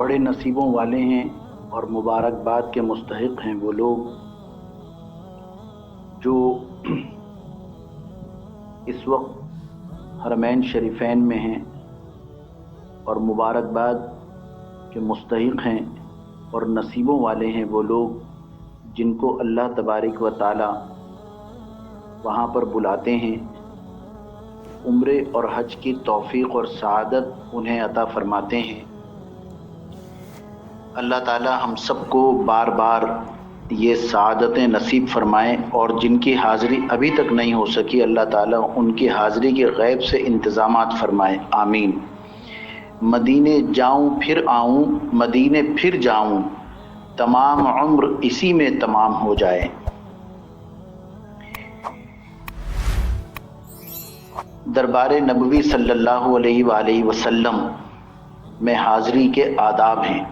بڑے نصیبوں والے ہیں اور مبارکباد کے مستحق ہیں وہ لوگ جو اس وقت حرمین شریفین میں ہیں، اور مبارکباد کے مستحق ہیں اور نصیبوں والے ہیں وہ لوگ جن کو اللہ تبارک و تعالی وہاں پر بلاتے ہیں، عمرے اور حج کی توفیق اور سعادت انہیں عطا فرماتے ہیں۔ اللہ تعالی ہم سب کو بار بار یہ سعادتیں نصیب فرمائیں، اور جن کی حاضری ابھی تک نہیں ہو سکی اللہ تعالی ان کی حاضری کے غیب سے انتظامات فرمائیں، آمین۔ مدینے جاؤں پھر آؤں، مدینے پھر جاؤں، تمام عمر اسی میں تمام ہو جائے۔ دربار نبوی صلی اللہ علیہ وآلہ وسلم میں حاضری کے آداب ہیں،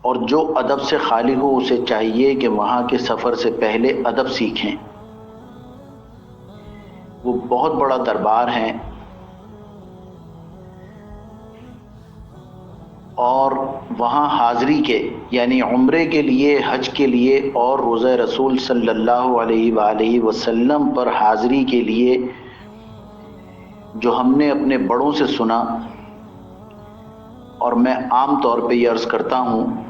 اور جو ادب سے خالی ہو اسے چاہیے کہ وہاں کے سفر سے پہلے ادب سیکھیں۔ وہ بہت بڑا دربار ہے، اور وہاں حاضری کے یعنی عمرے کے لیے، حج کے لیے اور روضہ رسول صلی اللہ علیہ وآلہ وسلم پر حاضری کے لیے جو ہم نے اپنے بڑوں سے سنا، اور میں عام طور پہ یہ عرض کرتا ہوں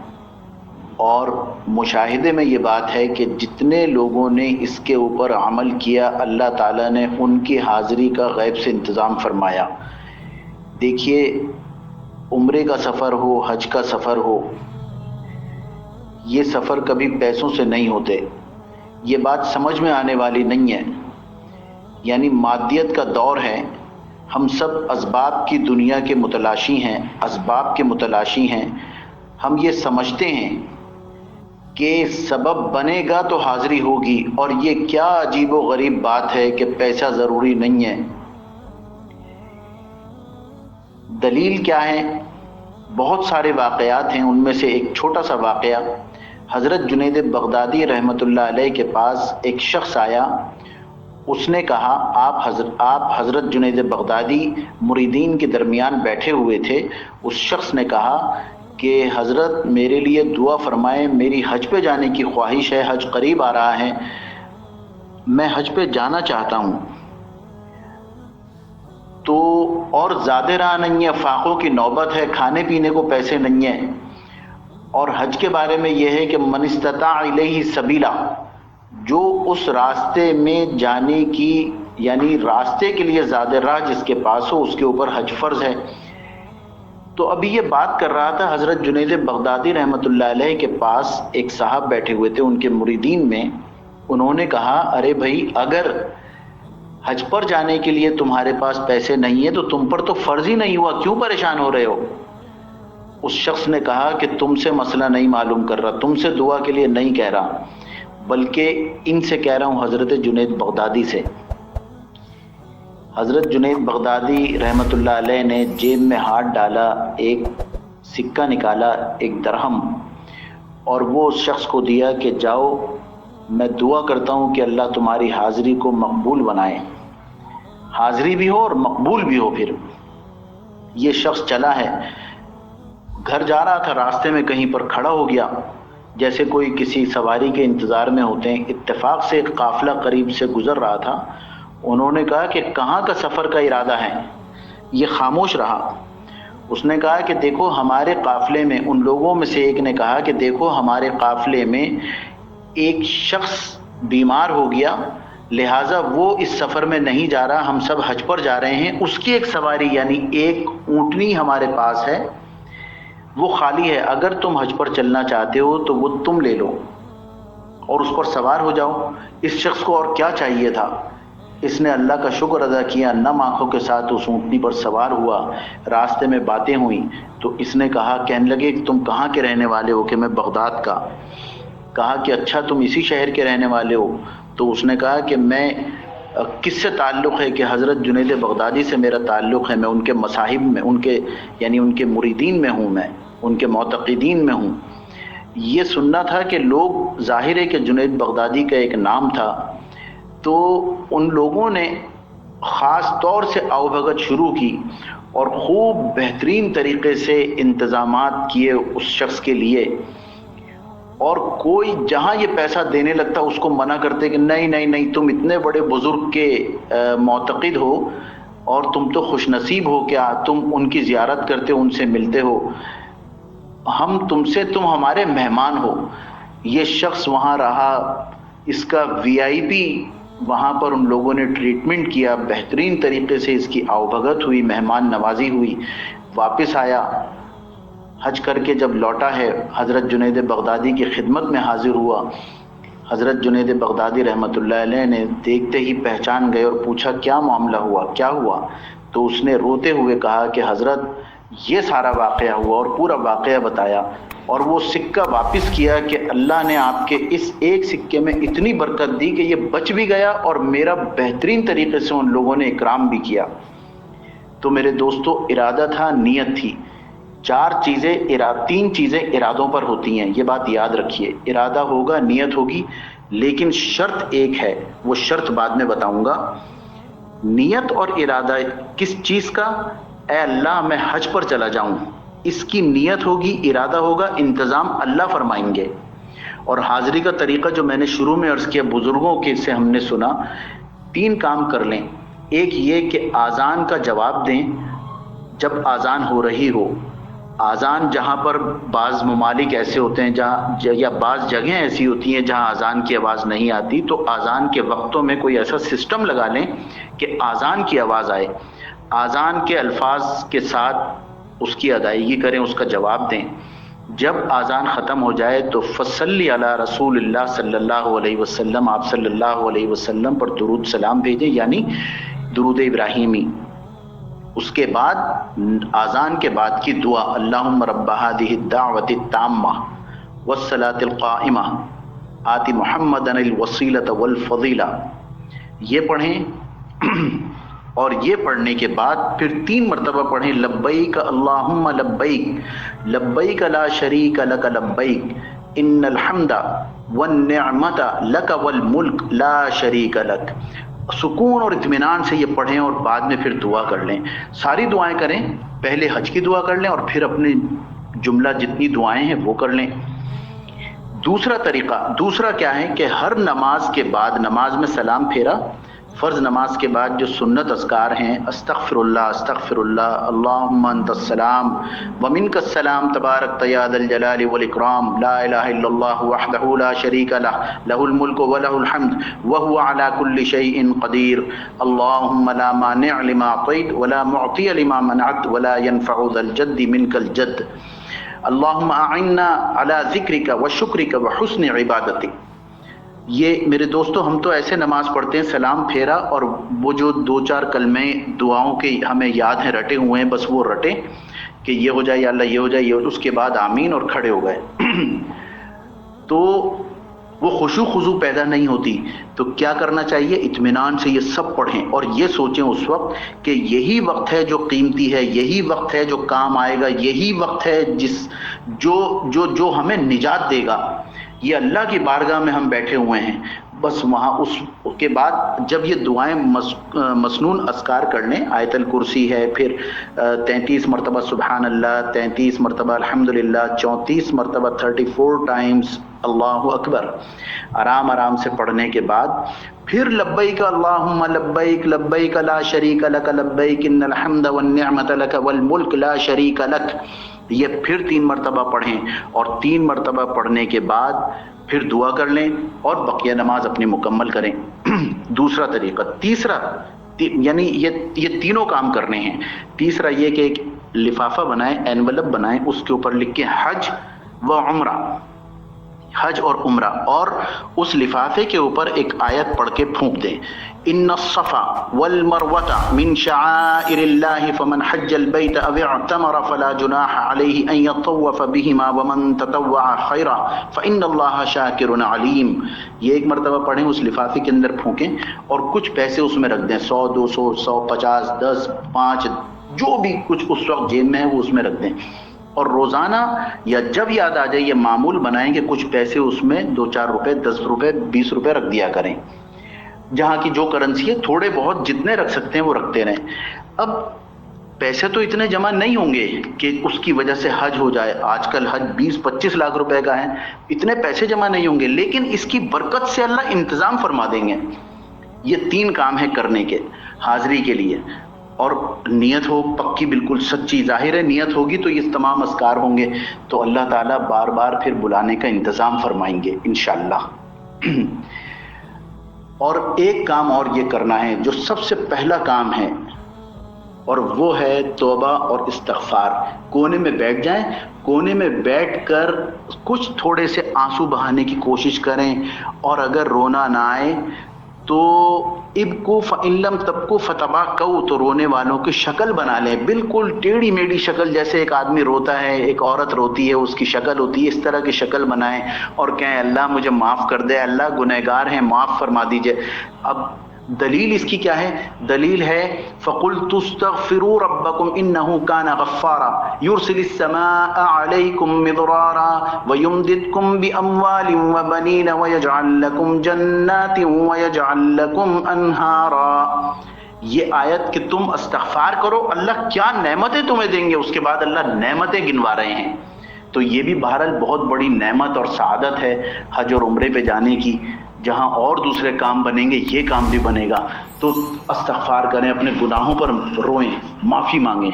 اور مشاہدے میں یہ بات ہے کہ جتنے لوگوں نے اس کے اوپر عمل کیا اللہ تعالیٰ نے ان کی حاضری کا غیب سے انتظام فرمایا۔ دیکھیے، عمرے کا سفر ہو، حج کا سفر ہو، یہ سفر کبھی پیسوں سے نہیں ہوتے۔ یہ بات سمجھ میں آنے والی نہیں ہے، یعنی مادیت کا دور ہے، ہم سب اسباب کی دنیا کے متلاشی ہیں، اسباب کے متلاشی ہیں۔ ہم یہ سمجھتے ہیں کہ سبب بنے گا تو حاضری ہوگی، اور یہ کیا عجیب و غریب بات ہے کہ پیسہ ضروری نہیں ہے۔ دلیل کیا ہے؟ بہت سارے واقعات ہیں، ان میں سے ایک چھوٹا سا واقعہ، حضرت جنید بغدادی رحمۃ اللہ علیہ کے پاس ایک شخص آیا۔ اس نے کہا، آپ حضرت جنید بغدادی مریدین کے درمیان بیٹھے ہوئے تھے۔ اس شخص نے کہا کہ حضرت میرے لیے دعا فرمائیں، میری حج پہ جانے کی خواہش ہے، حج قریب آ رہا ہے، میں حج پہ جانا چاہتا ہوں، تو اور زیادہ راہ نہیں ہے، فاقوں کی نوبت ہے، کھانے پینے کو پیسے نہیں ہیں، اور حج کے بارے میں یہ ہے کہ من استطاع الیہ سبیلا، جو اس راستے میں جانے کی یعنی راستے کے لیے زیادہ راہ جس کے پاس ہو اس کے اوپر حج فرض ہے۔ تو ابھی یہ بات کر رہا تھا، حضرت جنید بغدادی رحمۃ اللہ علیہ کے پاس ایک صاحب بیٹھے ہوئے تھے ان کے مریدین میں۔ انہوں نے کہا، ارے بھائی، اگر حج پر جانے کے لیے تمہارے پاس پیسے نہیں ہیں تو تم پر تو فرض ہی نہیں ہوا، کیوں پریشان ہو رہے ہو؟ اس شخص نے کہا کہ تم سے مسئلہ نہیں معلوم کر رہا، تم سے دعا کے لیے نہیں کہہ رہا، بلکہ ان سے کہہ رہا ہوں، حضرت جنید بغدادی سے۔ حضرت جنید بغدادی رحمۃ اللہ علیہ نے جیب میں ہاتھ ڈالا، ایک سکہ نکالا، ایک درہم، اور وہ اس شخص کو دیا کہ جاؤ، میں دعا کرتا ہوں کہ اللہ تمہاری حاضری کو مقبول بنائے، حاضری بھی ہو اور مقبول بھی ہو۔ پھر یہ شخص چلا ہے، گھر جا رہا تھا، راستے میں کہیں پر کھڑا ہو گیا، جیسے کوئی کسی سواری کے انتظار میں ہوتے ہیں۔ اتفاق سے ایک قافلہ قریب سے گزر رہا تھا۔ انہوں نے کہا کہ کہاں کا سفر کا ارادہ ہے؟ یہ خاموش رہا۔ اس نے کہا کہ دیکھو ہمارے قافلے میں، ان لوگوں میں سے ایک نے کہا کہ دیکھو ہمارے قافلے میں ایک شخص بیمار ہو گیا، لہٰذا وہ اس سفر میں نہیں جا رہا، ہم سب حج پر جا رہے ہیں، اس کی ایک سواری یعنی ایک اونٹنی ہمارے پاس ہے، وہ خالی ہے، اگر تم حج پر چلنا چاہتے ہو تو وہ تم لے لو اور اس پر سوار ہو جاؤ۔ اس شخص کو اور کیا چاہیے تھا؟ اس نے اللہ کا شکر ادا کیا، نم آنکھوں کے ساتھ اس اونٹنی پر سوار ہوا۔ راستے میں باتیں ہوئیں تو اس نے کہا، کہنے لگے کہ تم کہاں کے رہنے والے ہو؟ کہ میں بغداد کا۔ کہا کہ اچھا تم اسی شہر کے رہنے والے ہو؟ تو اس نے کہا کہ میں کس سے تعلق ہے؟ کہ حضرت جنید بغدادی سے میرا تعلق ہے، میں ان کے مصاحب میں، ان کے یعنی ان کے مریدین میں ہوں، میں ان کے معتقدین میں ہوں۔ یہ سننا تھا کہ لوگ، ظاہر ہے کہ جنید بغدادی کا ایک نام تھا، تو ان لوگوں نے خاص طور سے آؤبھگت شروع کی اور خوب بہترین طریقے سے انتظامات کیے اس شخص کے لیے، اور کوئی جہاں یہ پیسہ دینے لگتا اس کو منع کرتے کہ نہیں نہیں نہیں، تم اتنے بڑے بزرگ کے معتقد ہو اور تم تو خوش نصیب ہو، کیا تم ان کی زیارت کرتے ہو، ان سے ملتے ہو، تم ہمارے مہمان ہو۔ یہ شخص وہاں رہا، اس کا وی آئی پی وہاں پر ان لوگوں نے ٹریٹمنٹ کیا، بہترین طریقے سے اس کی آؤبھگت ہوئی، مہمان نوازی ہوئی، واپس آیا حج کر کے۔ جب لوٹا ہے حضرت جنید بغدادی کی خدمت میں حاضر ہوا، حضرت جنید بغدادی رحمۃ اللہ علیہ نے دیکھتے ہی پہچان گئے اور پوچھا کیا معاملہ ہوا، کیا ہوا؟ تو اس نے روتے ہوئے کہا کہ حضرت یہ سارا واقعہ ہوا، اور پورا واقعہ بتایا، اور وہ سکہ واپس کیا کہ اللہ نے آپ کے اس ایک سکے میں اتنی برکت دی کہ یہ بچ بھی گیا اور میرا بہترین طریقے سے ان لوگوں نے اکرام بھی کیا۔ تو میرے دوستو، ارادہ تھا، نیت تھی۔ تین چیزیں ارادوں پر ہوتی ہیں، یہ بات یاد رکھیے، ارادہ ہوگا، نیت ہوگی، لیکن شرط ایک ہے، وہ شرط بعد میں بتاؤں گا۔ نیت اور ارادہ کس چیز کا؟ اے اللہ میں حج پر چلا جاؤں، اس کی نیت ہوگی، ارادہ ہوگا، انتظام اللہ فرمائیں گے۔ اور حاضری کا طریقہ جو میں نے شروع میں عرض کیا، بزرگوں کے سے ہم نے سنا، 3 کام کر لیں۔ ایک یہ کہ آذان کا جواب دیں جب آذان ہو رہی ہو۔ آذان جہاں پر بعض ممالک ایسے ہوتے ہیں جہاں یا بعض جگہیں ایسی ہوتی ہیں جہاں آذان کی آواز نہیں آتی، تو آذان کے وقتوں میں کوئی ایسا سسٹم لگا لیں کہ آذان کی آواز آئے، آذان کے الفاظ کے ساتھ اس کی ادائیگی کریں، اس کا جواب دیں۔ جب آذان ختم ہو جائے تو فصلی علی رسول اللہ صلی اللہ علیہ وسلم، آپ صلی اللہ علیہ وسلم پر درود سلام بھیجیں، یعنی درود ابراہیمی۔ اس کے بعد آذان کے بعد کی دعا، اللہم رب ہذہ الدعوۃ التامہ والصلاۃ القائمہ آت محمدا الوسیلۃ والفضیلہ، یہ پڑھیں۔ اور یہ پڑھنے کے بعد پھر 3 مرتبہ پڑھیں، لبیک اللہم لبیک لبیک لا شریک لک لبیک ان الحمد والنعمت لک والملک لا شریک لک۔ سکون اور اطمینان سے یہ پڑھیں اور بعد میں پھر دعا کر لیں۔ ساری دعائیں کریں، پہلے حج کی دعا کر لیں اور پھر اپنی جملہ جتنی دعائیں ہیں وہ کر لیں۔ دوسرا کیا ہے کہ ہر نماز کے بعد، نماز میں سلام پھیرا، فرض نماز کے بعد جو سنت اذکار ہیں، استغفر اللہ، اللہم انت السلام ومنک السلام تبارک یا ذا الجلال والاکرام، لا الہ الا اللہ وحدہ لا شریک لہ، لہ الملک ولہ الحمد وہو علی کل شیء قدیر، اللہم لا مانع لما اعطیت ولا معطی لما منعت ولا ينفع ذا الجد منک الجد، اللہم اعنا علی ذکرک وشکرک وحسن عبادتک۔ یہ میرے دوستو، ہم تو ایسے نماز پڑھتے ہیں، سلام پھیرا اور وہ جو 2-4 کلمے دعاؤں کے ہمیں یاد ہیں، رٹے ہوئے ہیں، بس وہ رٹے کہ یہ ہو جائے یا اللہ یہ ہو جائے، یہ اس کے بعد آمین اور کھڑے ہو گئے۔ تو وہ خشوع خضوع پیدا نہیں ہوتی۔ تو کیا کرنا چاہیے؟ اطمینان سے یہ سب پڑھیں اور یہ سوچیں اس وقت کہ یہی وقت ہے جو قیمتی ہے، یہی وقت ہے جو کام آئے گا، یہی وقت ہے جو ہمیں نجات دے گا۔ یہ اللہ کی بارگاہ میں ہم بیٹھے ہوئے ہیں، بس وہاں اس کے بعد جب یہ دعائیں مسنون اذکار کر لیں، آیت الکرسی ہے، پھر 33 مرتبہ سبحان اللہ، 33 مرتبہ الحمدللہ، 34 مرتبہ 34 ٹائمز اللہ اکبر، آرام سے پڑھنے کے بعد پھر لبیک اللہم لبیک لبیک لا شریک لک لبیک ان الحمد والنعمت لک والملک لا شریک لک، یہ پھر 3 مرتبہ پڑھیں، اور 3 مرتبہ پڑھنے کے بعد پھر دعا کر لیں اور بقیہ نماز اپنی مکمل کریں۔ دوسرا طریقہ۔ تیسرا، یعنی یہ تینوں کام کرنے ہیں۔ تیسرا یہ کہ ایک لفافہ بنائیں، اینولپ بنائیں، اس کے اوپر لکھیں حج و عمرہ، حج اور عمرہ، اور اس لفافے کے اوپر ایک آیت پڑھ کے پھونک دیں، ان الصفا والمروۃ من شعائر اللہ فمن حج البیت او اعتمر فلا جناح علیہ ان یطوف بہما ومن تطوع خیرا فان اللہ شاکر علیم۔ یہ ایک مرتبہ پڑھیں، اس لفافے کے اندر پھونکیں اور کچھ پیسے اس میں رکھ دیں، 100 200 150 10 5 جو بھی کچھ اس وقت جیب میں ہے وہ اس میں رکھ دیں، اور روزانہ یا جب یاد آ جائے یہ معمول بنائیں کہ کچھ پیسے اس میں 2-4 روپے 10 روپے 20 روپے رکھ دیا کریں۔ جہاں کی جو کرنسی ہے تھوڑے بہت جتنے رکھ سکتے ہیں وہ رکھتے رہیں. اب پیسے تو اتنے جمع نہیں ہوں گے کہ اس کی وجہ سے حج ہو جائے. آج کل حج 20-25 لاکھ روپے کا ہے, اتنے پیسے جمع نہیں ہوں گے, لیکن اس کی برکت سے اللہ انتظام فرما دیں گے. یہ 3 کام ہیں کرنے کے حاضری کے لیے, اور نیت ہو پکی بالکل سچی. ظاہر ہے نیت ہوگی تو یہ تمام اذکار ہوں گے, تو اللہ تعالیٰ بار بار پھر بلانے کا انتظام فرمائیں گے انشاءاللہ. اور ایک کام اور یہ کرنا ہے جو سب سے پہلا کام ہے, اور وہ ہے توبہ اور استغفار. کونے میں بیٹھ جائیں, کونے میں بیٹھ کر کچھ تھوڑے سے آنسو بہانے کی کوشش کریں, اور اگر رونا نہ آئے تو ابکو فإن لم تبکو فتباکو, تو رونے والوں کی شکل بنا لیں, بالکل ٹیڑھی میڑھی شکل, جیسے ایک آدمی روتا ہے, ایک عورت روتی ہے, اس کی شکل ہوتی ہے, اس طرح کی شکل بنائیں اور کہیں اللہ مجھے معاف کر دے, اللہ گنہگار ہیں معاف فرما دیجئے. اب دلیل اس کی کیا ہے؟ دلیل ہے فَقُلْتُ اسْتَغْفِرُوا رَبَّكُمْ إِنَّهُ كَانَ غَفَّارًا يُرْسِلِ السَّمَاءَ عَلَيْكُمْ مِدْرَارًا وَيُمْدِدْكُمْ بِأَمْوَالٍ وَبَنِينَ وَيَجْعَلْ لَكُمْ جَنَّاتٍ وَيَجْعَلْ لَكُمْ أَنْهَارًا. یہ آیت کہ تم استغفار کرو, اللہ کیا نعمتیں تمہیں دیں گے. اس کے بعد اللہ نعمتیں گنوا رہے ہیں. تو یہ بھی بہرحال بہت بڑی نعمت اور سعادت ہے حج اور عمرے پہ جانے کی. جہاں اور دوسرے کام بنیں گے یہ کام بھی بنے گا. تو استغفار کریں, اپنے گناہوں پر روئیں, معافی مانگیں.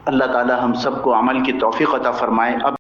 اللہ تعالی ہم سب کو عمل کی توفیق عطا فرمائے. اب